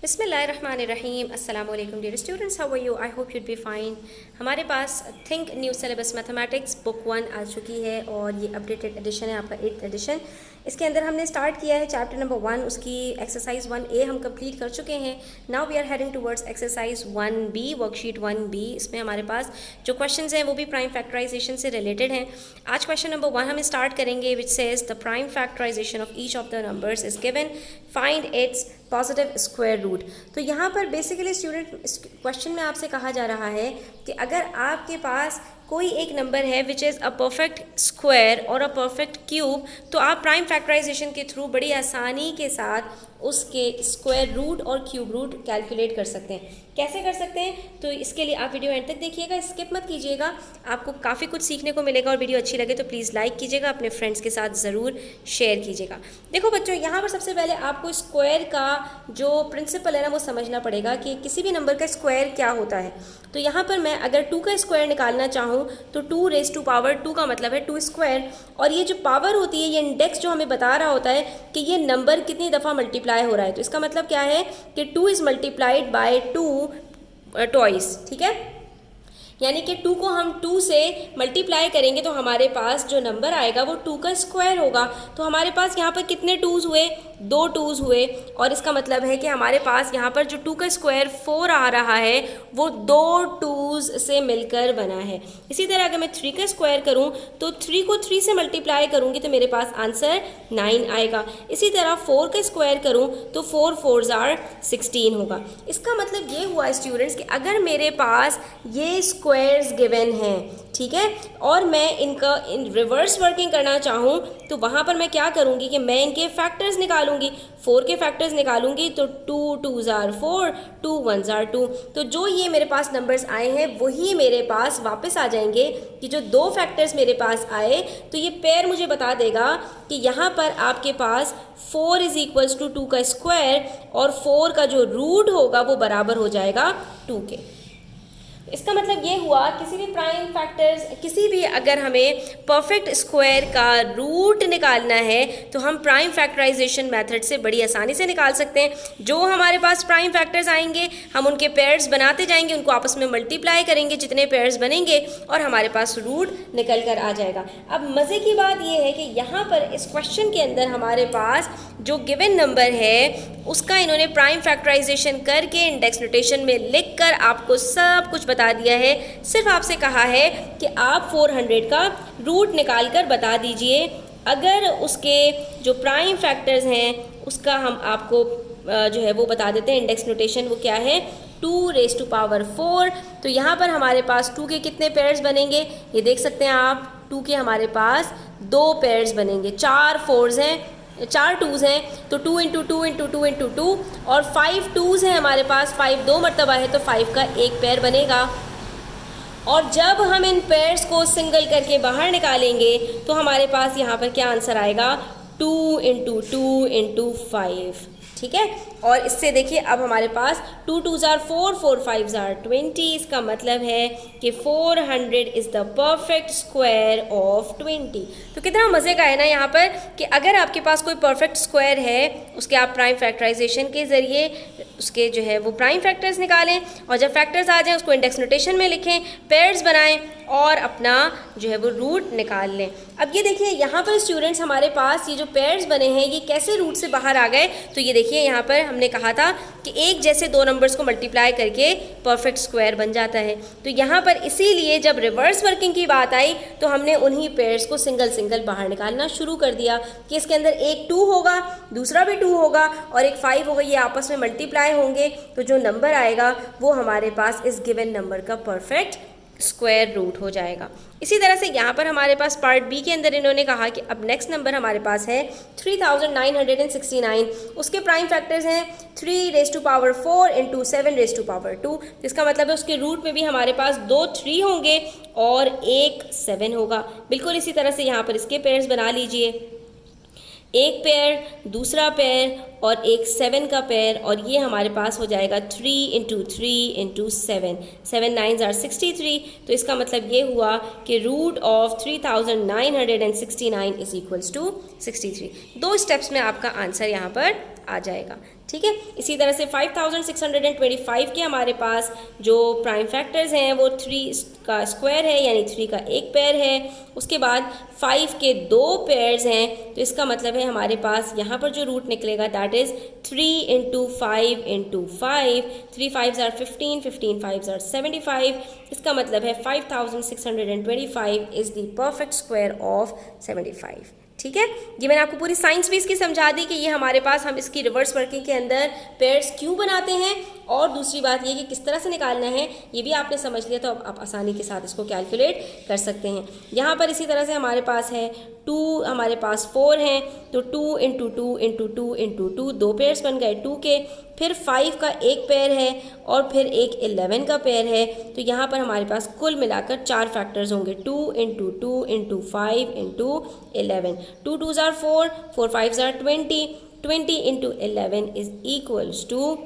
बिस्मिल्लाहिर्रहमानिर्रहीम अस्सलाम वालेकुम dear students, how are you? I hope you'd be fine. हमारे पास think new syllabus mathematics book 1 आ चुकी है और ये अपडेटेड एडिशन है, आपका 8th एडिशन। इसके अंदर हमने स्टार्ट किया है चैप्टर नंबर 1, उसकी एक्सरसाइज 1A हम कंप्लीट कर चुके हैं। Now we are heading towards exercise 1B, worksheet 1B। इसमें हमारे पास जो क्वेश्चंस हैं वो भी प्राइम फैक्टराइजेशन से रिलेटेड हैं। आज क्वेश्चन नंबर 1 हम स्टार्ट करेंगे, which says the prime factorisation of each of the numbers is given, find its positive square root. तो यहाँ पर बेसिकली स्टूडेंट क्वेश्चन में आपसे कहा जा रहा है कि अगर आपके पास कोई एक नंबर है which is a perfect square और अ परफेक्ट क्यूब, तो आप प्राइम फैक्टराइजेशन के थ्रू बड़ी आसानी के साथ उसके स्क्वायर रूट और क्यूब रूट कैलकुलेट कर सकते हैं। कैसे कर सकते हैं? तो इसके लिए आप वीडियो एंड तक देखिएगा, स्किप मत कीजिएगा, आपको काफ़ी कुछ सीखने को मिलेगा। और वीडियो अच्छी लगे तो प्लीज़ लाइक कीजिएगा, अपने फ्रेंड्स के साथ ज़रूर शेयर कीजिएगा। देखो बच्चों, यहाँ पर सबसे पहले आपको स्क्वायर का जो प्रिंसिपल है ना वो समझना पड़ेगा कि किसी भी नंबर का स्क्वायर क्या होता है। तो यहाँ पर मैं अगर 2 का स्क्वायर निकालना चाहूँ तो 2 रेज़ टू पावर 2 का मतलब है 2 स्क्वायर, और ये जो पावर होती है, ये इंडेक्स जो हमें बता रहा होता है कि ये नंबर कितनी दफ़ा मल्टीप्लाई हो रहा है। तो इसका मतलब क्या है कि 2 इज़ मल्टीप्लाइड बाय 2 ट्वाइस, ठीक है। यानी कि 2 को हम 2 से मल्टीप्लाई करेंगे तो हमारे पास जो नंबर आएगा वो 2 का स्क्वायर होगा। तो हमारे पास यहाँ पर कितने 2s हुए? 2 2s हुए, और इसका मतलब है कि हमारे पास यहाँ पर जो 2 का स्क्वायर 4 आ रहा है वो 2 2s से मिलकर बना है। इसी तरह अगर मैं 3 का स्क्वायर करूँ तो 3 को 3 से मल्टीप्लाई करूँगी तो मेरे पास आंसर 9 आएगा। इसी तरह 4 का स्क्वायर करूँ तो 4 4s आर 16 होगा। इसका मतलब ये हुआ स्टूडेंट्स कि अगर मेरे पास ये स्क्वायर्स गिवन हैं, ठीक है, और मैं इनका रिवर्स वर्किंग करना चाहूँ तो वहाँ पर मैं क्या करूँगी कि मैं इनके फैक्टर्स निकालूंगी। 4 के फैक्टर्स निकालूंगी तो 2 2s आर 4, 2 1s आर 2। तो जो ये मेरे पास नंबर्स आए हैं वही मेरे पास वापस आ जाएंगे कि जो 2 फैक्टर्स मेरे पास आए, तो ये पेयर मुझे बता देगा कि यहाँ पर आपके पास 4 इज इक्वल्स टू 2 का स्क्वायर और 4 का जो रूट होगा वो बराबर हो जाएगा 2 के। इसका मतलब ये हुआ किसी भी प्राइम फैक्टर्स, किसी भी अगर हमें परफेक्ट स्क्वायर का रूट निकालना है तो हम प्राइम फैक्टराइजेशन मेथड से बड़ी आसानी से निकाल सकते हैं। जो हमारे पास प्राइम फैक्टर्स आएंगे हम उनके पेयर्स बनाते जाएंगे, उनको आपस में मल्टीप्लाई करेंगे, जितने पेयर्स बनेंगे और हमारे पास रूट निकल कर आ जाएगा। अब मज़े की बात यह है कि यहाँ पर इस क्वेश्चन के अंदर हमारे पास जो गिवन नंबर है उसका इन्होंने प्राइम फैक्टराइजेशन करके इंडेक्स नोटेशन में लिखकर आपको सब कुछ बता दिया है। सिर्फ आपसे कहा है कि आप 400 का रूट निकाल कर बता दीजिए। अगर उसके जो प्राइम फैक्टर्स हैं उसका हम आपको जो है वो बता देते हैं। इंडेक्स नोटेशन वो क्या है? 2 रेज़ टू पावर 4। तो यहाँ पर हमारे पास 2 के कितने पेयर्स बनेंगे ये देख सकते हैं आप। 2 के हमारे पास 2 पेयर्स बनेंगे, 4 4s हैं, 4 2s हैं, तो 2 इंटू 2 इंटू 2 इंटू 2, और 5 2s हैं हमारे पास। 5 2 मरतबा है तो 5 का एक पेयर बनेगा। और जब हम इन पेयर्स को सिंगल करके बाहर निकालेंगे तो हमारे पास यहाँ पर क्या आंसर आएगा? 2 इंटू 2 इंटू 5, ठीक है। और इससे देखिए अब हमारे पास 2 2s आर 4, 4 5s आर 20। इसका मतलब है कि 400 is the perfect square of 20। तो कितना मज़े का है ना यहाँ पर कि अगर आपके पास कोई परफेक्ट स्क्वायर है उसके आप प्राइम फैक्टराइजेशन के ज़रिए उसके जो है वो प्राइम फैक्टर्स निकालें, और जब फैक्टर्स आ जाएँ उसको इंडेक्स नोटेशन में लिखें, पेयर्स बनाएं और अपना जो है वो रूट निकाल लें। अब ये देखिए यहाँ पर स्टूडेंट्स हमारे पास ये जो पेयर्स बने हैं ये कैसे रूट से बाहर आ गए? तो ये देखिए यहाँ पर हमने कहा था कि एक जैसे 2 नंबर्स को मल्टीप्लाई करके परफेक्ट स्क्वायर बन जाता है। तो यहाँ पर इसीलिए जब रिवर्स वर्किंग की बात आई तो हमने उन्हीं पेयर्स को सिंगल सिंगल बाहर निकालना शुरू कर दिया कि इसके अंदर एक 2 होगा, दूसरा भी 2 होगा और एक 5 होगा, ये आपस में मल्टीप्लाई होंगे तो जो नंबर आएगा वो हमारे पास इस गिवन नंबर का परफेक्ट स्क्वायर रूट हो जाएगा। इसी तरह से यहाँ पर हमारे पास पार्ट बी के अंदर इन्होंने कहा कि अब नेक्स्ट नंबर हमारे पास है 3969। उसके प्राइम फैक्टर्स हैं 3 raise to power 4 into 7 raise to power 2। इसका मतलब है उसके रूट में भी हमारे पास 2 3 होंगे और एक 7 होगा। बिल्कुल इसी तरह से यहाँ पर इसके पेयर्स बना लीजिए, एक पेयर, दूसरा पेयर और एक 7 का पेयर, और ये हमारे पास हो जाएगा 3 इंटू 3 इंटू 7, 7 9s आर 63। तो इसका मतलब ये हुआ कि root of 3969 is equals to 63। 2 steps में आपका आंसर यहाँ पर आ जाएगा। ठीक है, इसी तरह से 5625 के हमारे पास जो प्राइम फैक्टर्स हैं वो 3 का स्क्वायर है, यानी 3 का एक पेयर है। उसके बाद 5 के 2 पेयर्स हैं, तो इसका मतलब है हमारे पास यहाँ पर जो रूट निकलेगा that is 3 into 5 into 5, 3 5s are 15, 15 5s are 75। इसका मतलब है 5625 is the perfect square of 75। ठीक है, ये मैंने आपको पूरी साइंस भी इसकी समझा दी कि ये हमारे पास हम इसकी रिवर्स वर्किंग के अंदर पेयर्स क्यों बनाते हैं, और दूसरी बात ये कि किस तरह से निकालना है ये भी आपने समझ लिया, तो अब आप आसानी के साथ इसको कैलकुलेट कर सकते हैं। यहाँ पर इसी तरह से हमारे पास है 2, हमारे पास 4 हैं, तो 2 इंटू 2 इंटू 2 इंटू 2, 2 पेयर्स बन गए 2 के। फिर 5 का एक पेयर है और फिर एक 11 का पेयर है, तो यहाँ पर हमारे पास कुल मिलाकर 4 फैक्टर्स होंगे, 2 into 2 into 5 into 11। 2 2s are 4, 4 5s are 20, 20 into 11 is equals to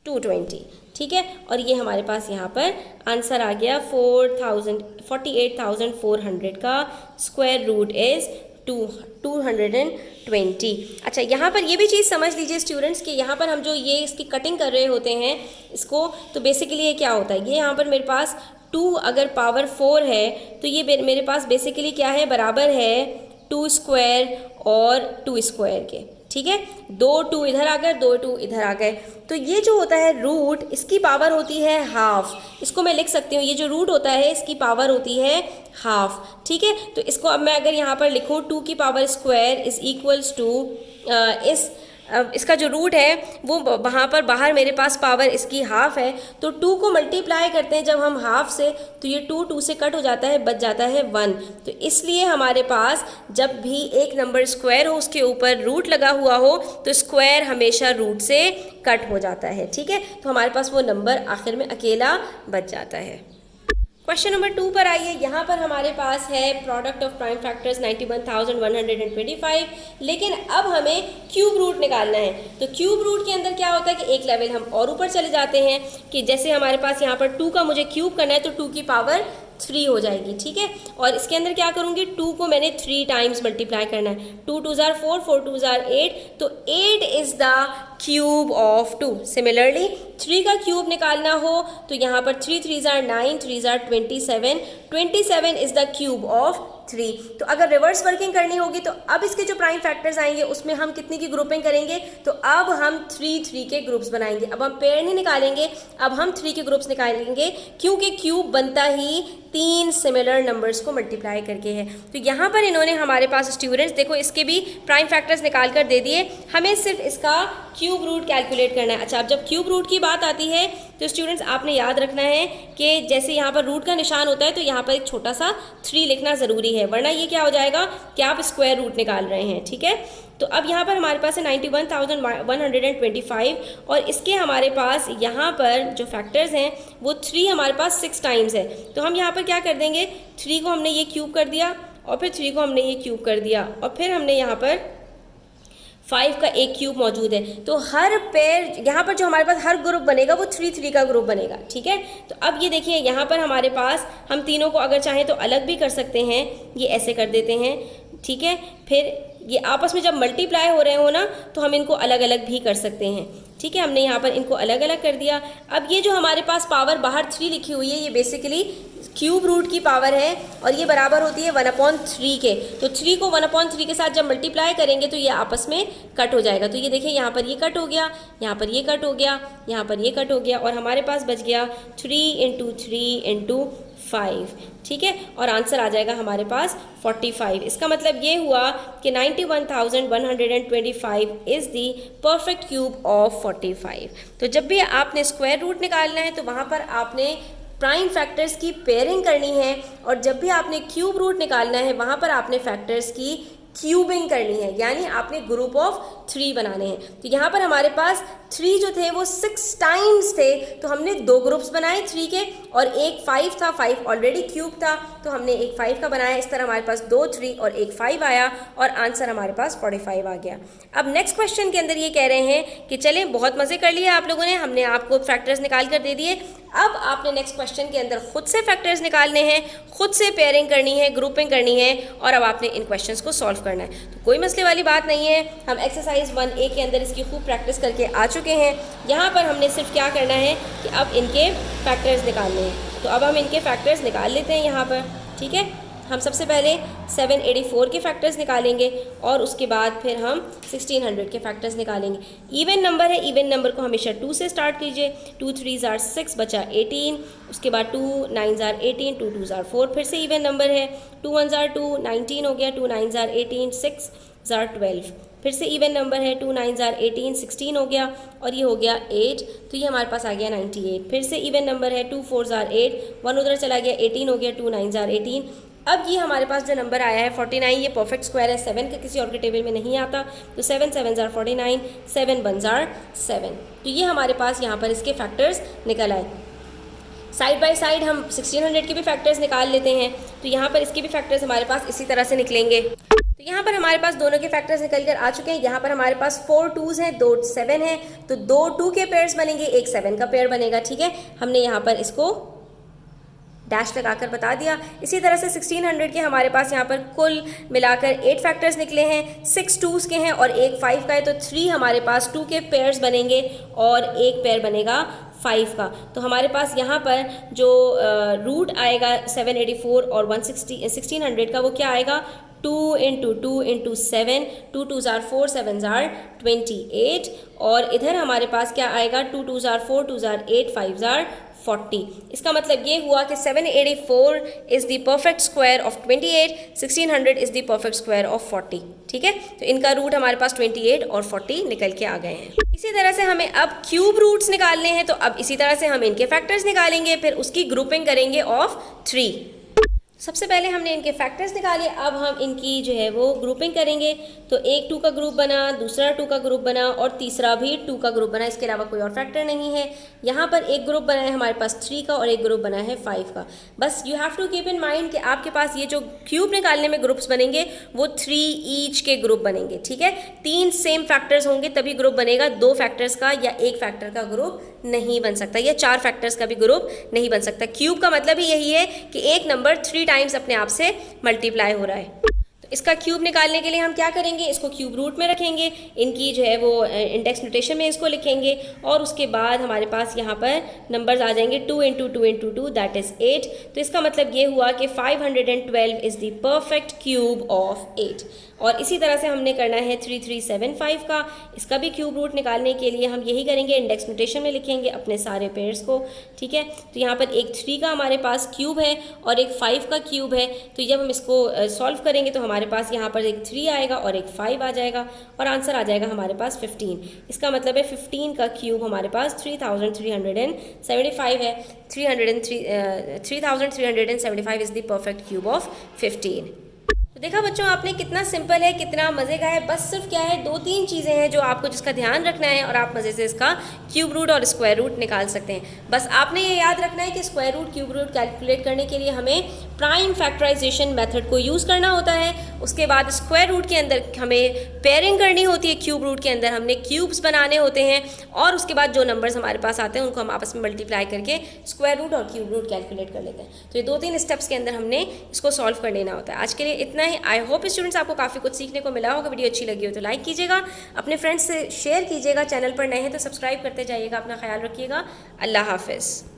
220। ठीक है, और ये हमारे पास यहाँ पर आंसर आ गया 48,400 का स्क्वायर रूट इज़ 220। अच्छा, यहाँ पर ये भी चीज़ समझ लीजिए स्टूडेंट्स कि यहाँ पर हम जो ये इसकी कटिंग कर रहे होते हैं इसको, तो बेसिकली ये क्या होता है, ये यहाँ पर मेरे पास 2 अगर पावर 4 है तो ये मेरे पास बेसिकली क्या है, बराबर है 2 स्क्वायर और 2 स्क्वायर के। ठीक है, 2 2 इधर आ गए, 2 2 इधर आ गए, तो ये जो होता है रूट, इसकी पावर होती है हाफ। इसको मैं लिख सकती हूँ, ये जो रूट होता है इसकी पावर होती है हाफ। ठीक है, तो इसको अब मैं अगर यहाँ पर लिखूँ 2 की power square is equals to इसका जो रूट है वो वहाँ पर बाहर मेरे पास पावर इसकी हाफ है, तो 2 को मल्टीप्लाई करते हैं जब हम हाफ से, तो ये 2 2 से कट हो जाता है, बच जाता है 1। तो इसलिए हमारे पास जब भी एक नंबर स्क्वायर हो उसके ऊपर रूट लगा हुआ हो तो स्क्वायर हमेशा रूट से कट हो जाता है। ठीक है, तो हमारे पास वो नंबर आखिर में अकेला बच जाता है। क्वेश्चन नंबर 2 पर आइए। यहाँ पर हमारे पास है प्रोडक्ट ऑफ प्राइम फैक्टर्स 91,125, लेकिन अब हमें क्यूब रूट निकालना है। तो क्यूब रूट के अंदर क्या होता है कि एक लेवल हम और ऊपर चले जाते हैं कि जैसे हमारे पास यहाँ पर 2 का मुझे क्यूब करना है तो 2 की पावर 3 हो जाएगी। ठीक है, और इसके अंदर क्या करूँगी, 2 को मैंने 3 टाइम्स मल्टीप्लाई करना है, 2 2s are 4, 4 2s are 8, तो 8 is the cube of 2। Similarly 3 का क्यूब निकालना हो तो यहाँ पर 3 3s are 9, 3s are 27, 27 is the cube of 3। तो अगर रिवर्स वर्किंग करनी होगी तो अब इसके जो प्राइम फैक्टर्स आएंगे उसमें हम कितनी की ग्रुपिंग करेंगे, तो अब हम 3 3 के ग्रुप्स बनाएंगे। अब हम पेयर नहीं निकालेंगे, अब हम 3 के ग्रुप्स निकालेंगे, क्योंकि क्यूब बनता ही 3 सिमिलर नंबर्स को मल्टीप्लाई करके है। तो यहाँ पर इन्होंने हमारे पास स्टूडेंट्स देखो इसके भी प्राइम फैक्टर्स निकाल कर दे दिए, हमें सिर्फ इसका क्यूब रूट कैलकुलेट करना है। अच्छा, अब जब क्यूब रूट की बात आती है तो स्टूडेंट्स आपने याद रखना है कि जैसे यहाँ पर रूट का निशान होता है तो यहाँ पर एक छोटा सा 3 लिखना ज़रूरी है, वरना ये क्या हो जाएगा कि आप स्क्वायर रूट निकाल रहे हैं। ठीक है, तो अब यहाँ पर हमारे पास है 91,125 और इसके हमारे पास यहाँ पर जो फैक्टर्स हैं वो 3 हमारे पास 6 टाइम्स है, तो हम यहाँ पर क्या कर देंगे, 3 को हमने ये क्यूब कर दिया और फिर 3 को हमने ये क्यूब कर दिया और फिर हमने यहाँ पर 5 का एक क्यूब मौजूद है, तो हर पेयर यहाँ पर जो हमारे पास हर ग्रुप बनेगा वो 3 3 का ग्रुप बनेगा। ठीक है, तो अब ये देखिए यहाँ पर हमारे पास हम तीनों को अगर चाहें तो अलग भी कर सकते हैं, ये ऐसे कर देते हैं। ठीक है, फिर ये आपस में जब मल्टीप्लाई हो रहे हो ना तो हम इनको अलग अलग भी कर सकते हैं। ठीक है, हमने यहाँ पर इनको अलग अलग कर दिया। अब ये जो हमारे पास पावर बाहर 3 लिखी हुई है ये बेसिकली क्यूब रूट की पावर है और ये बराबर होती है 1/3 के, तो 3 को 1/3 के साथ जब मल्टीप्लाई करेंगे तो ये आपस में कट हो जाएगा। तो ये देखिए यहाँ पर ये कट हो गया, यहाँ पर ये कट हो गया, यहाँ पर ये कट हो गया और हमारे पास बच गया 3 × 3 × 5। ठीक है, और आंसर आ जाएगा हमारे पास 45। इसका मतलब ये हुआ कि 91,125 is the perfect cube of 45। तो जब भी आपने स्क्वायर रूट निकालना है तो वहाँ पर आपने प्राइम फैक्टर्स की पेयरिंग करनी है और जब भी आपने क्यूब रूट निकालना है वहाँ पर आपने फैक्टर्स की क्यूबिंग करनी है, यानी आपने ग्रुप ऑफ 3 बनाने हैं। तो यहाँ पर हमारे पास 3 जो थे वो 6 टाइम्स थे, तो हमने 2 ग्रुप्स बनाए 3 के और एक 5 था, 5 ऑलरेडी क्यूब था तो हमने एक 5 का बनाया। इस तरह हमारे पास 2 3 और एक 5 आया और आंसर हमारे पास 45 आ गया। अब नेक्स्ट क्वेश्चन के अंदर ये कह रहे हैं कि चलें बहुत मज़े कर लिए आप लोगों ने, हमने आपको फैक्टर्स निकाल कर दे दिए, अब आपने नेक्स्ट क्वेश्चन के अंदर खुद से फैक्टर्स निकालने हैं, खुद से पेयरिंग करनी है, ग्रुपिंग करनी है और अब आपने इन क्वेश्चंस को सॉल्व करना है। तो कोई मसले वाली बात नहीं है, हम एक्सरसाइज 1A के अंदर इसकी खूब प्रैक्टिस करके आ चुके हैं। यहाँ पर हमने सिर्फ क्या करना है कि अब इनके फैक्टर्स निकालने हैं। तो अब हम इनके फैक्टर्स निकाल लेते हैं यहाँ पर, ठीक है। हम सबसे पहले 784 के फैक्टर्स निकालेंगे और उसके बाद फिर हम 1600 के फैक्टर्स निकालेंगे। इवन नंबर है, इवन नंबर को हमेशा 2 से स्टार्ट कीजिए। 2 3s are 6 बचा 18, उसके बाद 2 9s are 18, 2 2s are 4, फिर से इवन नंबर है। 2 1s are 2, 19 हो गया, 2 9s are 18, 6s are 12, फिर से इवन नंबर है। 2 9s are 18, 16 हो गया और ये हो गया 8, तो ये हमारे पास आ गया 98। फिर से इवन नंबर है। 2 4s are 8, 1 उधर चला गया, 18 हो गया, 2 9s are 18। अब ये हमारे पास जो नंबर आया है 49, ये परफेक्ट स्क्वायर है, 7 का किसी और के टेबल में नहीं आता, तो 7 7s are 49, 7 1s are 7। तो ये हमारे पास यहाँ पर इसके फैक्टर्स निकल आए। साइड बाय साइड हम 1600 के भी फैक्टर्स निकाल लेते हैं। तो यहाँ पर इसके भी फैक्टर्स हमारे पास इसी तरह से निकलेंगे। तो यहाँ पर हमारे पास दोनों के फैक्टर्स निकल कर आ चुके हैं। यहाँ पर हमारे पास 4 2s हैं, 2 7 हैं, तो 2 2 के पेयर्स बनेंगे, एक 7 का पेयर बनेगा, ठीक है। हमने यहाँ पर इसको डैश लगाकर बता दिया। इसी तरह से 1600 के हमारे पास यहाँ पर कुल मिलाकर 8 फैक्टर्स निकले हैं, 6 2s के हैं और एक 5 का है, तो 3 हमारे पास 2 के पेयर्स बनेंगे और एक पेयर बनेगा 5 का। तो हमारे पास यहाँ पर जो रूट आएगा 784 और 1600 का, वो क्या आएगा 2 × 2 × 7, 2 2s are 4, 7s are 28, और इधर हमारे पास क्या आएगा 2 2s are 4, 2s are 8, 5s are 40। इसका मतलब ये हुआ कि 784 is the perfect square of 28, 1600 is the perfect square of 40, ठीक है। तो इनका रूट हमारे पास 28 और 40 निकल के आ गए हैं। इसी तरह से हमें अब क्यूब रूट्स निकालने हैं, तो अब इसी तरह से हम इनके फैक्टर्स निकालेंगे, फिर उसकी ग्रुपिंग करेंगे ऑफ 3। सबसे पहले हमने इनके फैक्टर्स निकाले, अब हम इनकी जो है वो ग्रुपिंग करेंगे। तो एक 2 का ग्रुप बना, दूसरा 2 का ग्रुप बना और तीसरा भी 2 का ग्रुप बना, इसके अलावा कोई और फैक्टर नहीं है। यहाँ पर एक ग्रुप बना है हमारे पास 3 का और एक ग्रुप बना है 5 का। बस you have to keep in mind कि आपके पास ये जो क्यूब निकालने में ग्रुप्स बनेंगे वो 3 ईच के ग्रुप बनेंगे, ठीक है। 3 सेम फैक्टर्स होंगे तभी ग्रुप बनेगा, 2 फैक्टर्स का या एक फैक्टर का ग्रुप नहीं बन सकता, या 4 फैक्टर्स का भी ग्रुप नहीं बन सकता। क्यूब का मतलब ही यही है कि एक नंबर 3 टाइम्स अपने आप से मल्टीप्लाई हो रहा है। तो इसका क्यूब निकालने के लिए हम क्या करेंगे, इसको क्यूब रूट में रखेंगे, इनकी जो है वो इंडेक्स नोटेशन में इसको लिखेंगे और उसके बाद हमारे पास यहाँ पर नंबर्स आ जाएंगे 2 × 2 × 2 दैट इज़ 8। तो इसका मतलब ये हुआ कि 512 is the perfect cube of 8। और इसी तरह से हमने करना है 3375 का, इसका भी क्यूब रूट निकालने के लिए हम यही करेंगे, इंडेक्स नोटेशन में लिखेंगे अपने सारे पेयर्स को, ठीक है। तो यहाँ पर एक 3 का हमारे पास क्यूब है और एक 5 का क्यूब है, तो जब हम इसको सॉल्व करेंगे तो हमारे पास यहाँ पर एक 3 आएगा और एक 5 आ जाएगा और आंसर आ जाएगा हमारे पास 15। इसका मतलब है 15 का क्यूब हमारे पास 3375 है। 3375 is the perfect cube of 15। तो देखा बच्चों आपने, कितना सिंपल है, कितना मज़े का है। बस सिर्फ क्या है, 2-3 चीज़ें हैं जो आपको जिसका ध्यान रखना है और आप मज़े से इसका क्यूब रूट और स्क्वायर रूट निकाल सकते हैं। बस आपने ये याद रखना है कि square root cube root calculate करने के लिए हमें प्राइम फैक्टराइजेशन मेथड को यूज़ करना होता है। उसके बाद स्क्वायर रूट के अंदर हमें पेयरिंग करनी होती है, क्यूब रूट के अंदर हमने क्यूब्स बनाने होते हैं और उसके बाद जो नंबर्स हमारे पास आते हैं उनको हम आपस में मल्टीप्लाई करके स्क्वायर रूट और क्यूब रूट कैलकुलेट कर लेते हैं। तो ये 2-3 स्टेप्स के अंदर हमने इसको सॉल्व कर लेना होता है। आज के लिए इतना ही। आई होप स्टूडेंट्स आपको काफ़ी कुछ सीखने को मिला होगा। वीडियो अच्छी लगी हो तो लाइक कीजिएगा, अपने फ्रेंड्स से शेयर कीजिएगा, चैनल पर नए हैं तो सब्सक्राइब करते जाइएगा। अपना ख्याल रखिएगा। अल्लाह हाफिज़।